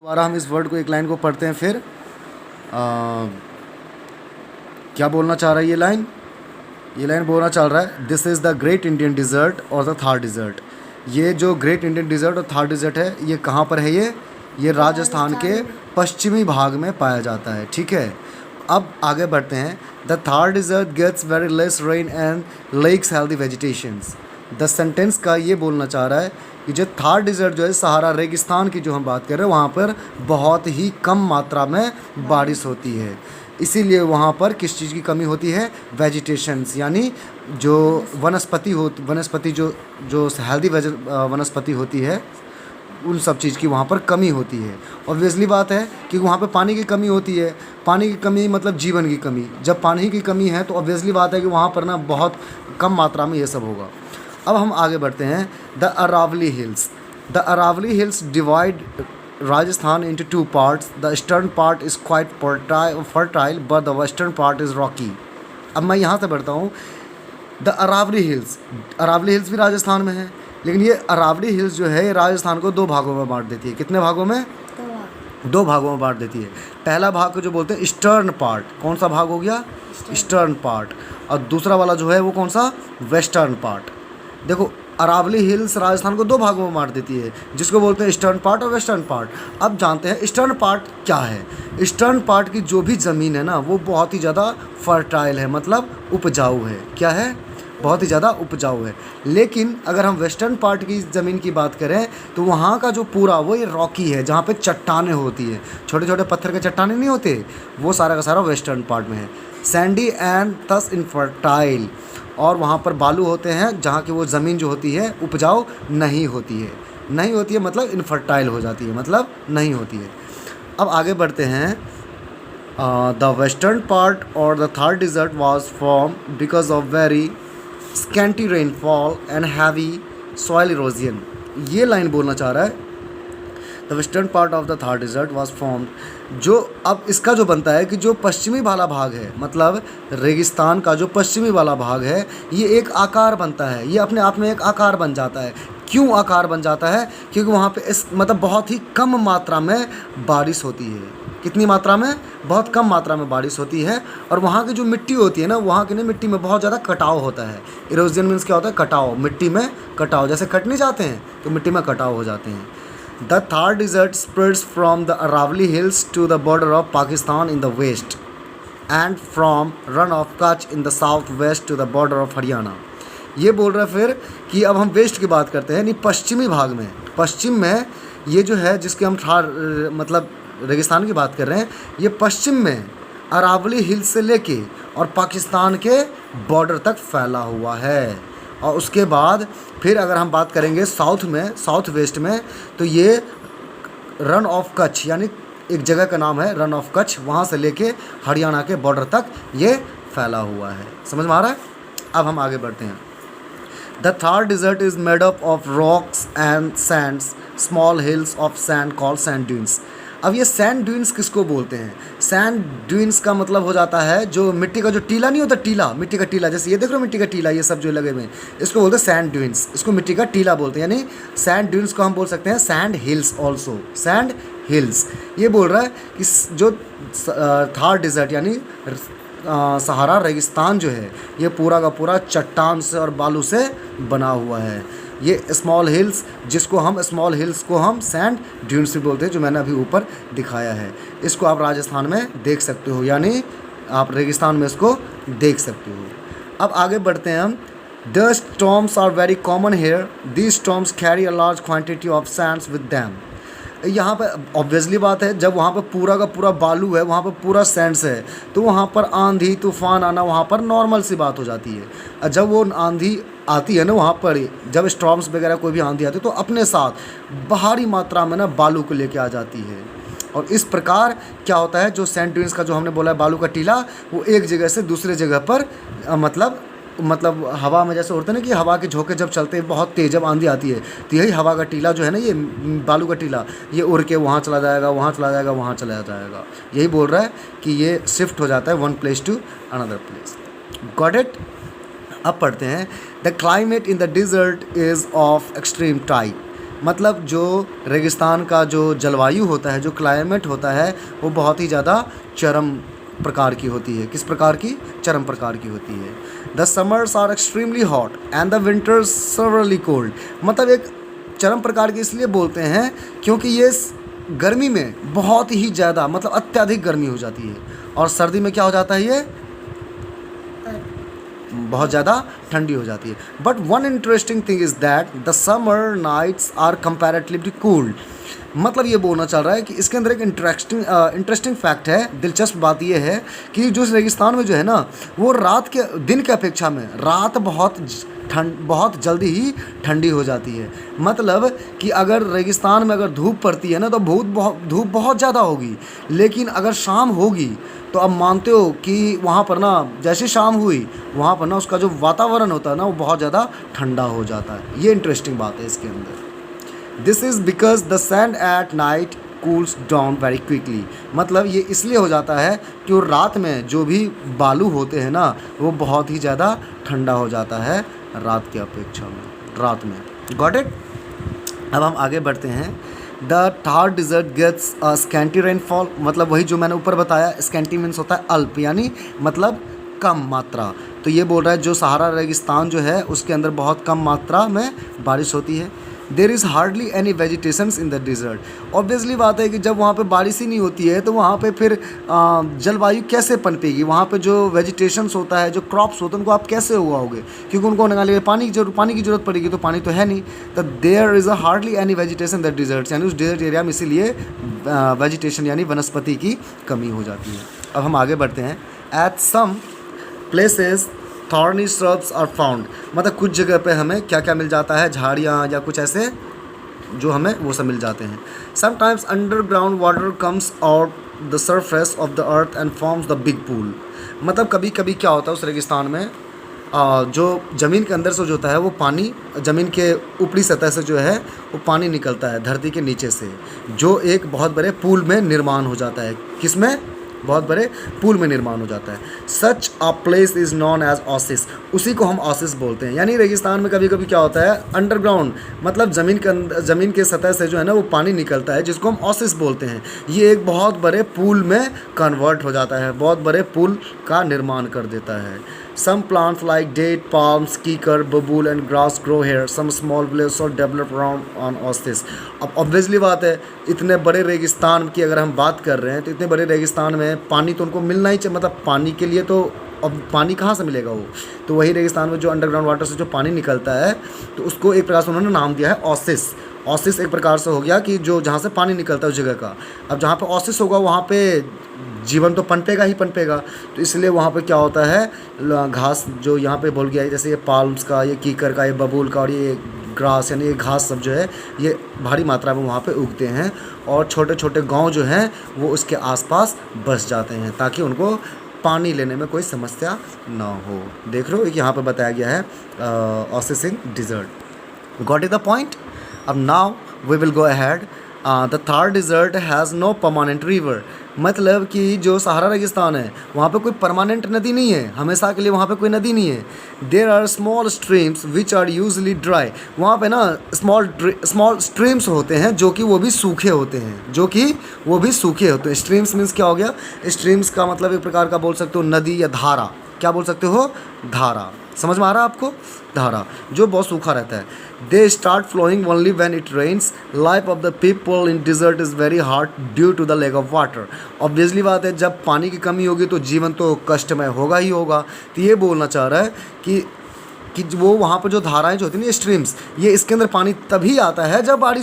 दोबारा हम इस वर्ड को एक लाइन को पढ़ते हैं फिर क्या बोलना चाह रहा है ये लाइन बोलना चाह रहा है this is the great Indian desert और द थार डिज़र्ट। ये जो ग्रेट इंडियन डिज़र्ट और थार डिज़र्ट है ये कहाँ पर है? ये राजस्थान के पश्चिमी भाग में पाया जाता है। ठीक है, अब आगे बढ़ते हैं। The Thar desert gets very less rain and lacks healthy vegetations. The sentence का ये बोलना चाह रहा है कि जो थार डिज़र्ट जो है सहारा रेगिस्तान की जो हम बात कर रहे हैं वहाँ पर बहुत ही कम मात्रा में बारिश होती है, इसीलिए वहाँ पर किस चीज़ की कमी होती है? वेजिटेशंस, यानी जो वनस्पति जो हेल्दी वनस्पति होती है उन सब चीज़ की वहाँ पर कमी होती है। ऑब्वियसली बात है कि वहाँ पे पानी की कमी होती है। पानी की कमी मतलब जीवन की कमी। जब पानी की कमी है तो ऑब्वियसली बात है कि वहाँ पर ना बहुत कम मात्रा में ये सब होगा। अब हम आगे बढ़ते हैं। The Aravalli hills. The Aravalli hills divide Rajasthan into two parts. The eastern part is quite fertile but the western part is rocky. अब मैं यहाँ से बढ़ता हूँ। द अरावली हिल्स भी राजस्थान में है, लेकिन ये अरावली हिल्स जो है ये राजस्थान को दो भागों में बांट देती है। कितने भागों में? दो भागों में बांट देती है। पहला भाग को जो बोलते हैं ईस्टर्न पार्ट, कौन सा भाग हो गया? Eastern part. और दूसरा वाला जो है वो कौन सा? Western part. देखो, अरावली हिल्स राजस्थान को दो भागों में बांट देती है, जिसको बोलते हैं ईस्टर्न पार्ट और वेस्टर्न पार्ट। अब जानते हैं ईस्टर्न पार्ट क्या है। ईस्टर्न पार्ट की जो भी ज़मीन है ना वो बहुत ही ज़्यादा फर्टाइल है, मतलब उपजाऊ है। क्या है? बहुत ही ज़्यादा उपजाऊ है। लेकिन अगर हम वेस्टर्न पार्ट की ज़मीन की बात करें तो वहाँ का जो पूरा वो ये रॉकी है, जहाँ पे चट्टानें होती है, छोटे छोटे पत्थर के चट्टानें नहीं होते, वो सारा का सारा वेस्टर्न पार्ट में है। सैंडी एंड थस इनफर्टाइल, और वहाँ पर बालू होते हैं जहाँ की वो ज़मीन जो होती है उपजाऊ नहीं होती है मतलब इनफर्टाइल हो जाती है, मतलब नहीं होती है। अब आगे बढ़ते हैं। द वेस्टर्न पार्ट और the Thar desert was form because of very scanty rainfall and heavy soil erosion. ये लाइन बोलना चाह रहा है the western part of the Thar desert was formed. जो अब इसका जो बनता है कि जो पश्चिमी वाला भाग है, मतलब रेगिस्तान का जो पश्चिमी वाला भाग है, ये एक आकार बनता है, ये अपने आप में एक आकार बन जाता है। क्यों आकार बन जाता है? क्योंकि वहाँ पे इस मतलब बहुत ही कम मात्रा में बारिश होती है। कितनी मात्रा में? बहुत कम मात्रा में बारिश होती है। और वहाँ की जो मिट्टी होती है ना, वहाँ की ना मिट्टी में बहुत ज़्यादा कटाव होता है। इरोजन मीन्स क्या होता है? कटाव, मिट्टी में कटाव। जैसे कट नहीं जाते हैं तो मिट्टी में कटाव हो जाते हैं। The Thar Desert spreads from the Aravalli Hills to the border of Pakistan in the west and from Run of Kutch in the southwest to the border of Haryana. ये बोल रहा है फिर कि अब हम वेस्ट की बात करते हैं, यानी पश्चिमी भाग में, पश्चिम में ये जो है जिसके हम थार मतलब रेगिस्तान की बात कर रहे हैं, ये पश्चिम में अरावली हिल्स से लेके और पाकिस्तान के बॉर्डर तक फैला हुआ है। और उसके बाद फिर अगर हम बात करेंगे साउथ में, साउथ वेस्ट में, तो ये रन ऑफ कच्छ, यानी एक जगह का नाम है रन ऑफ कच्छ, वहाँ से लेके हरियाणा के बॉर्डर तक ये फैला हुआ है। समझ में आ रहा है? अब हम आगे बढ़ते हैं। The Thar desert is made up of rocks and sands, small hills of sand called sand dunes. अब ये सैंड ड्यून्स किसको बोलते हैं? सैंड ड्यून्स का मतलब हो जाता है जो मिट्टी का जो टीला नहीं होता, टीला, मिट्टी का टीला, जैसे ये देख रहे हो मिट्टी का टीला, ये सब जो लगे हुए हैं, इसको बोलते हैं सैंड ड्यून्स। इसको मिट्टी का टीला बोलते हैं, यानी सैंड ड्यून्स को हम बोल सकते हैं sand hills also, sand hills. ये बोल रहा है कि जो थार डिज़र्ट यानी सहारा रेगिस्तान जो है ये पूरा का पूरा चट्टान से और बालू से बना हुआ है। ये स्मॉल हिल्स, जिसको हम स्मॉल हिल्स को हम सैंड ड्यून्स भी बोलते हैं, जो मैंने अभी ऊपर दिखाया है, इसको आप राजस्थान में देख सकते हो, यानी आप रेगिस्तान में इसको देख सकते हो। अब आगे बढ़ते हैं हम। The storms are very common here, these storms carry a large quantity of sands with them. यहाँ पर ऑब्वियसली बात है, जब वहाँ पर पूरा का पूरा बालू है, वहाँ पर पूरा सैंड्स है, तो वहाँ पर आंधी तूफान आना वहाँ पर नॉर्मल सी बात हो जाती है। और जब वो आंधी आती है ना, वहाँ पर जब स्टॉर्म्स वगैरह कोई भी आंधी आती है तो अपने साथ भारी मात्रा में ना बालू को लेके आ जाती है। और इस प्रकार क्या होता है, जो सैंड ड्यून्स का जो हमने बोला है बालू का टीला, वो एक जगह से दूसरे जगह पर मतलब हवा में जैसे होता है ना कि हवा के झोंके जब चलते हैं बहुत तेज़, जब आंधी आती है तो यही हवा का टीला जो है ना, ये बालू का टीला, ये उड़ के वहाँ चला जाएगा, वहाँ चला जाएगा, वहाँ चला जाएगा। यही बोल रहा है कि ये शिफ्ट हो जाता है one place to another place. Got it? अब पढ़ते हैं। The climate in the desert is of extreme type. मतलब जो रेगिस्तान का जो जलवायु होता है, जो क्लाइमेट होता है, वो बहुत ही ज़्यादा चरम प्रकार की होती है। किस प्रकार की? चरम प्रकार की होती है। The summers are extremely hot and the winters severely cold. मतलब एक चरम प्रकार की इसलिए बोलते हैं क्योंकि ये गर्मी में बहुत ही ज़्यादा मतलब अत्यधिक गर्मी हो जाती है, और सर्दी में क्या हो जाता है, ये बहुत ज़्यादा ठंडी हो जाती है। But one interesting thing is that the summer nights are comparatively cooled. मतलब ये बोलना चाह रहा है कि इसके अंदर एक इंटरेस्टिंग फैक्ट है, दिलचस्प बात ये है कि जो इस रेगिस्तान में जो है ना, वो रात के दिन के अपेक्षा में रात बहुत जल्दी ही ठंडी हो जाती है। मतलब कि अगर रेगिस्तान में अगर धूप पड़ती है ना, तो धूप बहुत ज़्यादा होगी, लेकिन अगर शाम होगी तो अब मानते हो कि वहाँ पर ना जैसे शाम हुई, वहाँ पर ना उसका जो वातावरण होता है ना, वो बहुत ज़्यादा ठंडा हो जाता है। ये इंटरेस्टिंग बात है इसके अंदर। This is because the sand at night cools down very quickly. मतलब ये इसलिए हो जाता है कि रात में जो भी बालू होते हैं ना, वो बहुत ही ज़्यादा ठंडा हो जाता है रात की अपेक्षा में, रात में। Got it? अब हम आगे बढ़ते हैं। The Thar desert gets scanty rainfall. मतलब वही जो मैंने ऊपर बताया, स्कैंटी मीन्स होता है अल्प, यानी मतलब कम मात्रा। तो ये बोल रहा है जो सहारा रेगिस्तान जो है उसके अंदर बहुत कम मात्रा में बारिश होती है। There is hardly any vegetations in the desert. Obviously बात है कि जब वहाँ पे बारिश ही नहीं होती है तो वहाँ पे फिर जलवायु कैसे पनपेगी? वहाँ पे जो वेजिटेशंस होता है, जो क्रॉप्स होते हैं, उनको आप कैसे उगाओगे? क्योंकि उनको उगाने के लिए पानी की ज़रूरत पड़ेगी, तो पानी तो है नहीं। तो there is hardly any vegetation the deserts, यानी उस डिज़र्ट एरिया में इसीलिए वेजिटेशन यानी वनस्पति की कमी हो जाती है। अब हम आगे बढ़ते हैं। At some places thorny shrubs are found. मतलब कुछ जगह पे हमें क्या क्या मिल जाता है, झाड़ियाँ या कुछ ऐसे जो हमें वो सब मिल जाते हैं। Sometimes underground water comes out the surface of the earth and forms the big pool. मतलब कभी कभी क्या होता है उस रेगिस्तान में, जो ज़मीन के अंदर से जो होता है वो पानी, ज़मीन के ऊपरी सतह से जो है वो पानी निकलता है धरती के नीचे से, जो एक बहुत बड़े पूल में निर्माण हो जाता है। किस में? बहुत बड़े पूल में निर्माण हो जाता है। Such a place is known as oasis. उसी को हम ओसिस बोलते हैं। यानी रेगिस्तान में कभी कभी क्या होता है, अंडरग्राउंड मतलब ज़मीन के सतह से जो है ना वो पानी निकलता है, जिसको हम ओसिस बोलते हैं। ये एक बहुत बड़े पूल में कन्वर्ट हो जाता है, बहुत बड़े पूल का निर्माण कर देता है। Some plants like date, palms, कीकर, बबूल and grass grow here. Some small villages are developed around on oasis. अब ऑब्वियसली बात है, इतने बड़े रेगिस्तान की अगर हम बात कर रहे हैं तो इतने बड़े रेगिस्तान में पानी तो उनको मिलना ही चाहिए। मतलब पानी के लिए तो अब पानी कहाँ से मिलेगा वो? तो वही रेगिस्तान में जो अंडरग्राउंड वाटर से जो पानी निकलता है, तो उसको एक प्रकार से उन्होंने नाम दिया है ओसिस। ओसिस एक प्रकार से हो गया कि जो जहाँ से पानी निकलता है उस जगह का। अब जहाँ पे ओसिस होगा वहाँ पे जीवन तो पनपेगा ही पनपेगा। तो इसलिए वहाँ पे क्या होता है, घास जो यहाँ पे बोल गया है, जैसे ये पाल्म्स का, ये कीकर का, ये बबूल का और ये ग्रास यानी ये घास सब जो है ये भारी मात्रा में वहाँ पे उगते हैं, और छोटे छोटे गांव जो हैं वो उसके आसपास बस जाते हैं ताकि उनको पानी लेने में कोई समस्या ना हो। देख लो यहाँ पे बताया गया है oasising desert. Got it the point? अब now we will go ahead. The Thar desert has no permanent river. मतलब कि जो सहारा रेगिस्तान है वहाँ पे कोई परमानेंट नदी नहीं है, हमेशा के लिए वहाँ पे कोई नदी नहीं है। There are small streams which are usually dry. वहाँ पे ना स्मॉल स्ट्रीम्स होते हैं जो कि वो भी सूखे होते हैं, स्ट्रीम्स मीन्स क्या हो गया? स्ट्रीम्स का मतलब एक प्रकार का बोल सकते हो नदी या धारा। क्या बोल सकते हो? धारा। समझ में आ रहा है आपको? धारा जो बहुत सूखा रहता है। They start flowing only when it rains. Life of the people in desert is very hard due to the lack of water. Obviously बात है, जब पानी की कमी होगी तो जीवन तो कष्टमय होगा ही होगा। तो ये बोलना चाह रहा है कि वो वहाँ पर जो धाराएं जो होती हैं, ये स्ट्रीम्स, ये इसके अंदर पानी तभी आता है जब बारिश